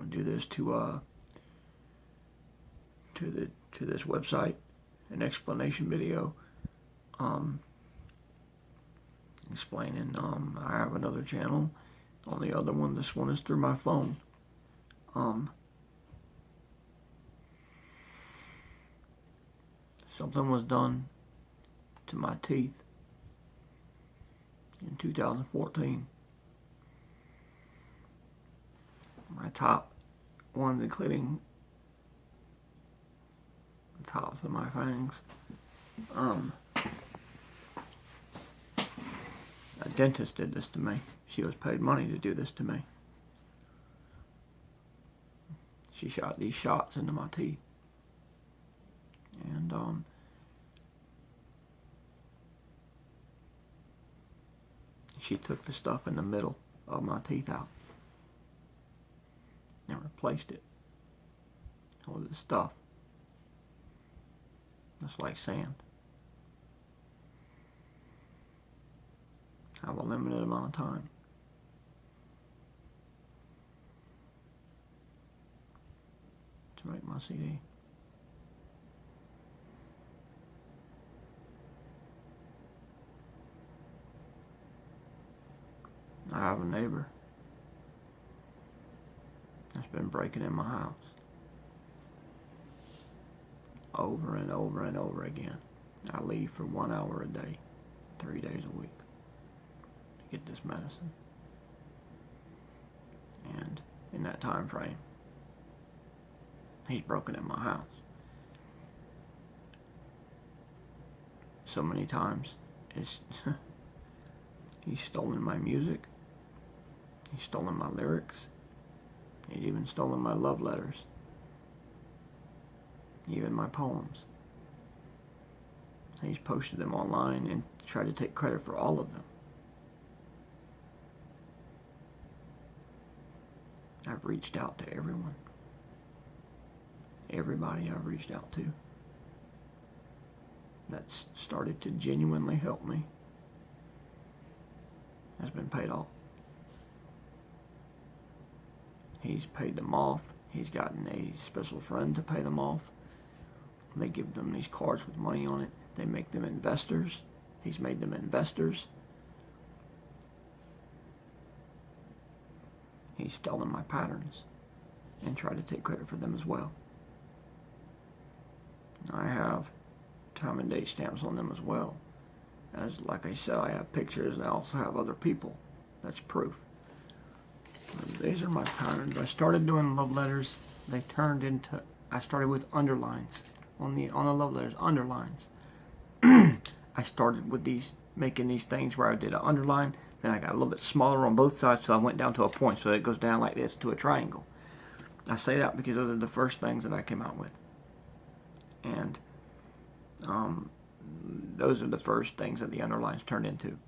I'm gonna do this to this website, an explanation video, explaining. I have another channel. On the other one, this one is through my phone. Something was done to my teeth in 2014. My top ones, including the tops of my fangs. A dentist did this to me. She was paid money to do this to me. She shot these shots into my teeth. And she took the stuff in the middle of my teeth out and replaced it with this stuff. It's like sand. I have a limited amount of time. To make my CD. I have a neighbor that's been breaking in my house over and over and over again. I leave for 1 hour a day, 3 days a week to get this medicine. And in that time frame, he's broken in my house so many times. He's stolen my music. He's stolen my lyrics. He's even stolen my love letters. Even my poems. He's posted them online and tried to take credit for all of them. I've reached out to everyone. Everybody I've reached out to that's started to genuinely help me has been paid off. He's paid them off. He's gotten a special friend to pay them off. They give them these cards with money on it. They make them investors. He's made them investors. He's stolen my patterns and tried to take credit for them as well. I have time and date stamps on them as well. As like I said, I have pictures and I also have other people. That's proof. And these are my patterns. I started doing love letters. They turned into, I started with underlines. On the love letters, underlines. I started with these, making these things where I did an underline, then I got a little bit smaller on both sides, so I went down to a point, so it goes down like this to a triangle. I say that because those are the first things that I came out with. And those are the first things that the underlines turned into.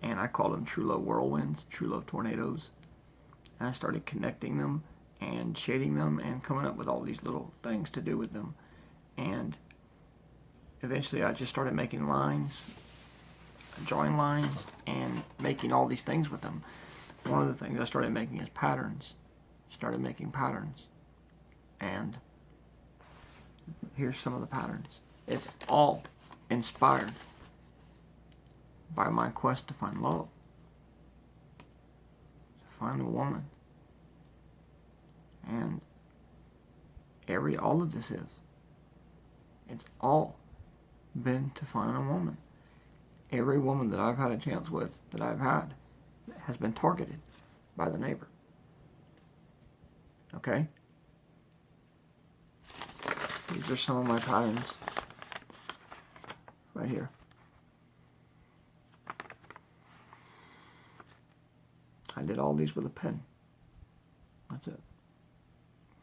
And I call them true love whirlwinds, true love tornadoes. And I started connecting them and shading them and coming up with all these little things to do with them. And eventually I just started making lines, drawing lines, and making all these things with them. One of the things I started making is patterns. Started making patterns. And here's some of the patterns. It's all inspired by my quest to find love. To find a woman. And all of this is. It's all been to find a woman. Every woman that I've had a chance with, that I've had, has been targeted by the neighbor. Okay? These are some of my patterns. Right here. I did all these with a pen. That's it.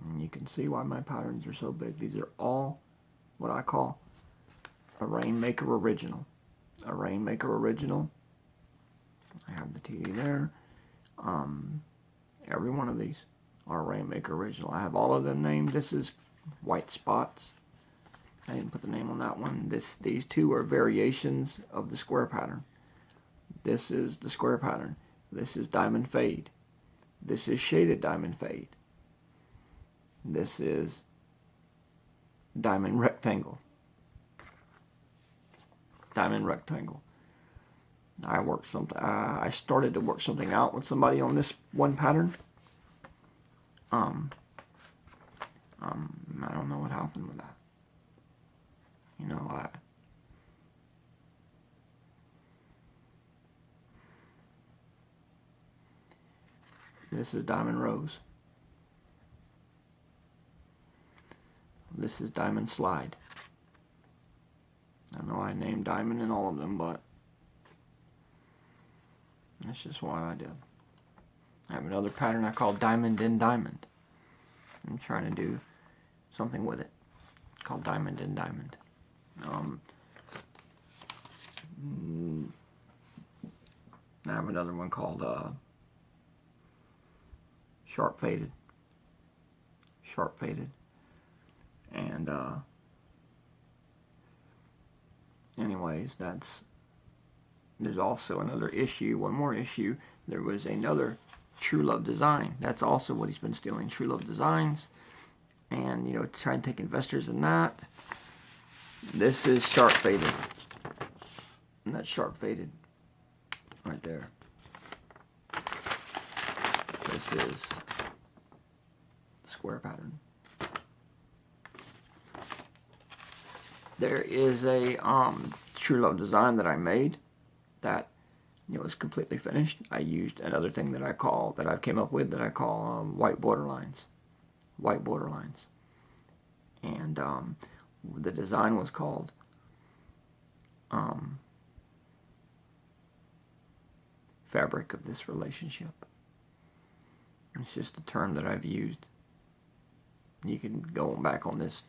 And you can see why my patterns are so big. These are all what I call a Rainmaker original. A Rainmaker original. I have the TD there. Every one of these are a Rainmaker original. I have all of them named. This is White Spots. I didn't put the name on that one. These two are variations of the square pattern. This is the square pattern. This is Diamond Fade. This is Shaded Diamond Fade. This is diamond rectangle. Diamond rectangle. I started to work something out with somebody on this one pattern. I don't know what happened with that. You know, this is diamond rose. This is diamond slide. I know I named diamond in all of them, but that's just what I did. I have another pattern I call diamond in diamond. I'm trying to do something with it called diamond in diamond. I have another one called sharp faded. Sharp faded. And anyways, there's also another issue, one more issue. There was another True Love design. That's also what he's been stealing, True Love designs. And, you know, try and take investors in that. This is sharp faded. And that's sharp faded right there. This is square pattern. There is a True Love design that I made that, you know, is completely finished. I used another thing that I've came up with that I call white border lines. White border lines. And the design was called fabric of this relationship. It's just a term that I've used. You can go back on this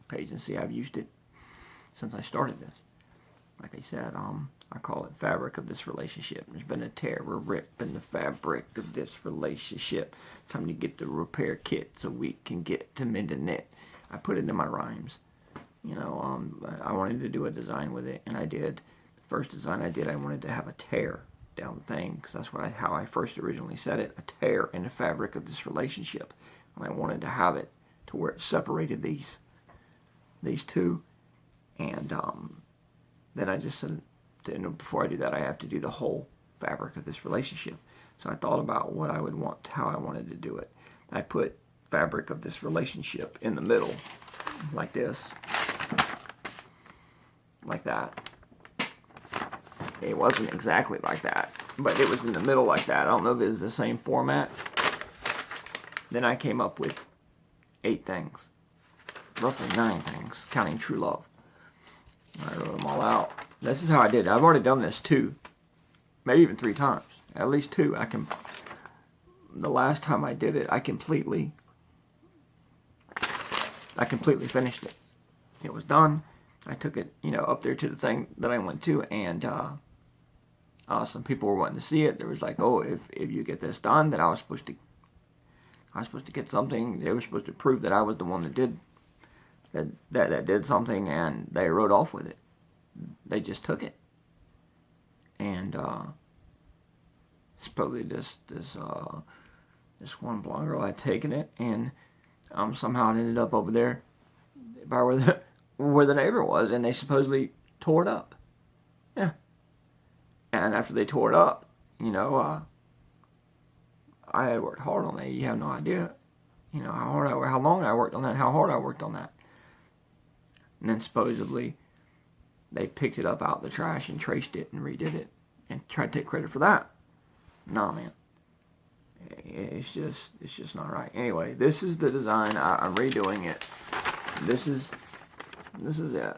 page and see I've used it since I started this. Like I said, I call it fabric of this relationship. There's been a tear, a rip in the fabric of this relationship. Time to get the repair kit so we can get to mending it. I put it in my rhymes. You know, I wanted to do a design with it, and I did. The first design I did, I wanted to have a tear down the thing, because that's how I first originally said it, a tear in the fabric of this relationship. And I wanted to have it to where it separated these two. And then I just said, before I do that, I have to do the whole fabric of this relationship. So I thought about what I would want, how I wanted to do it. I put fabric of this relationship in the middle, like this, like that. It wasn't exactly like that, but it was in the middle like that. I don't know if it was the same format. Then I came up with 8 things, roughly 9 things, counting True Love. I wrote them all out. This is how I did it. I've already done this 2, maybe even 3 times. At least 2. The last time I did it, I completely finished it. It was done. I took it, you know, up there to the thing that I went to, and some people were wanting to see it. There was like, oh, if you get this done, then I was supposed to get something. They were supposed to prove that I was the one that did that did something, and they rode off with it. They just took it, and supposedly this one blonde girl had taken it, and somehow it ended up over there by where the neighbor was, and they supposedly tore it up. Yeah. And after they tore it up, you know, I had worked hard on that. You have no idea, you know, how long I worked on that, how hard I worked on that. And then supposedly they picked it up out of the trash and traced it and redid it and tried to take credit for that. Nah, man. It's just not right. Anyway, this is the design. I'm redoing it. This is it.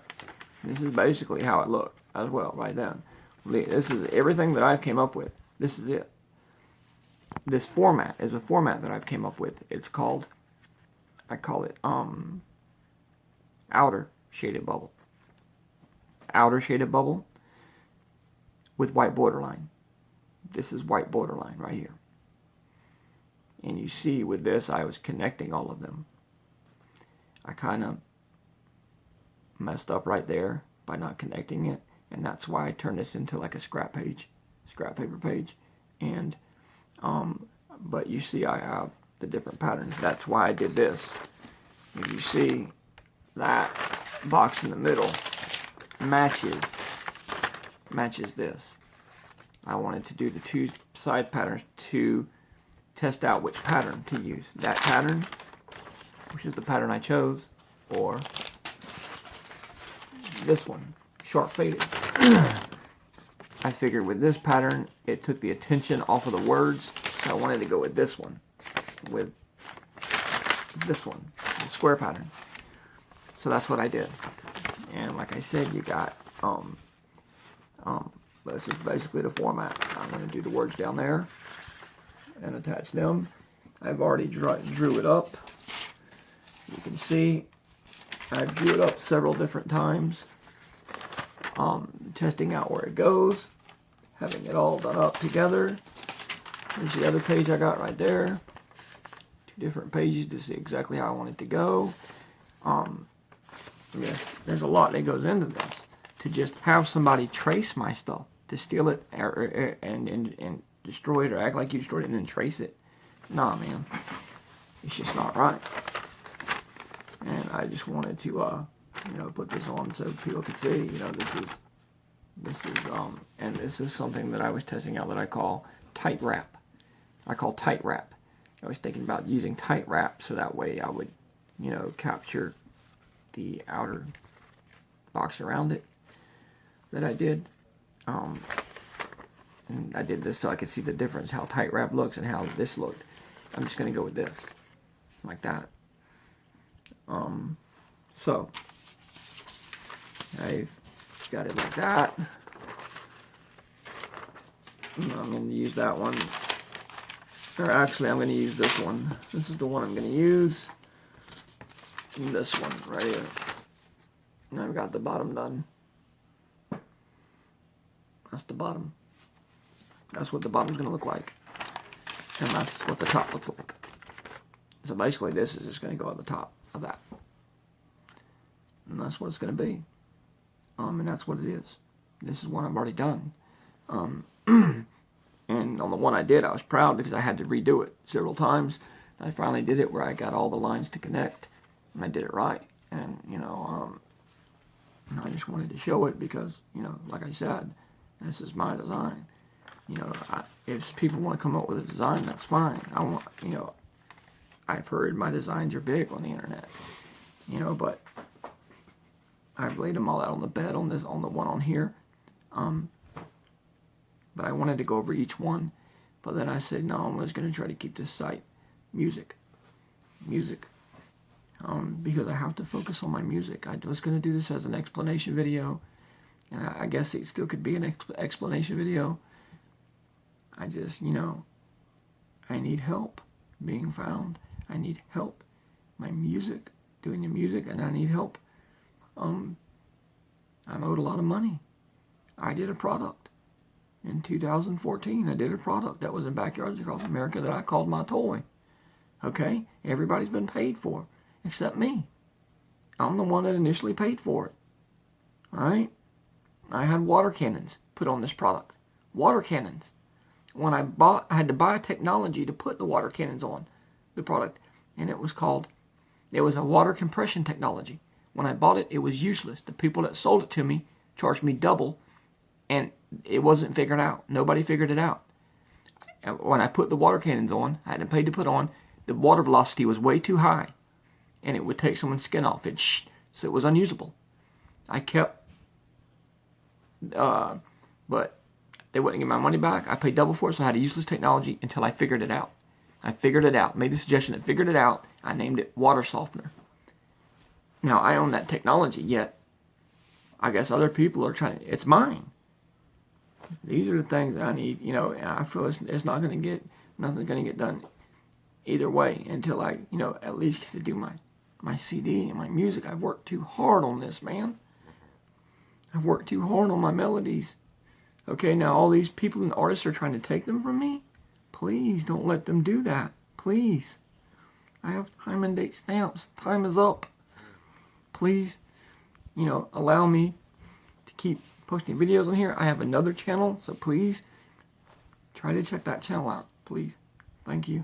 This is basically how it looked as well right then. This is everything that I've came up with. This is it. This format is a format that I've came up with. It's called, I call it outer shaded bubble. Outer shaded bubble with white borderline. This is white borderline right here. And you see with this, I was connecting all of them. I kind of messed up right there by not connecting it, and that's why I turned this into like a scrap paper page. And but you see I have the different patterns. That's why I did this. if you see that box in the middle matches this. I wanted to do the two side patterns to test out which pattern to use. That pattern, which is the pattern I chose, or this one, sharp faded. I figured with this pattern, it took the attention off of the words, so I wanted to go with this one, the square pattern. So that's what I did. And like I said, you got, this is basically the format. I'm going to do the words down there and attach them. I've already drew it up. You can see I drew it up several different times, testing out where it goes, having it all done up together. There's the other page I got right there. Two different pages to see exactly how I want it to go. Yes, there's a lot that goes into this. To just have somebody trace my stuff, to steal it and destroy it, or act like you destroyed it and then trace it. Nah, man. It's just not right. And I just wanted to, put this on so people could see, and this is something that I was testing out that I call tight wrap. I was thinking about using tight wrap so that way I would, capture the outer box around it that I did. And I did this so I could see the difference, how tight wrap looks and how this looked. I'm just going to go with this, like that. So I've got it like that. I'm going to use that one. Or actually, I'm going to use this one. This is the one I'm going to use. And this one right here. And I've got the bottom done. That's the bottom. That's what the bottom's going to look like. And that's what the top looks like. So basically, this is just going to go at the top of that. And that's what it's going to be. And that's what it is. This is one I've already done. And on the one I did, I was proud because I had to redo it several times. I finally did it where I got all the lines to connect, and I did it right. And, I just wanted to show it because, like I said, this is my design. If people want to come up with a design, that's fine. I've heard my designs are big on the internet, but I've laid them all out on the bed on the one on here. But I wanted to go over each one. But then I said, no, I'm just going to try to keep this site music. Because I have to focus on my music. I was going to do this as an explanation video. And I guess it still could be an explanation video. I just, I need help being found. I need help. My music, doing the music, and I need help. I'm owed a lot of money. I did a product. In 2014, I did a product that was in backyards across America that I called my toy. Okay? Everybody's been paid for, except me. I'm the one that initially paid for it. Alright? I had water cannons put on this product. Water cannons. When I had to buy a technology to put the water cannons on the product. And it was a water compression technology. When I bought it, it was useless. The people that sold it to me charged me double, and it wasn't figured out. Nobody figured it out. When I put the water cannons on, I hadn't paid to put on, the water velocity was way too high, and it would take someone's skin off. So it was unusable. I kept, but they wouldn't get my money back. I paid double for it, so I had a useless technology until I figured it out. Made the suggestion and figured it out. I named it water softener. Now, I own that technology, yet I guess other people are trying to, it's mine. These are the things that I need, and I feel it's not going to get, nothing's going to get done either way until I, at least get to do my CD and my music. I've worked too hard on this, man. I've worked too hard on my melodies. Okay, now all these people and artists are trying to take them from me. Please don't let them do that. Please. I have time and date stamps. Time is up. Please, allow me to keep posting videos on here. I have another channel, so please try to check that channel out, please. Thank you.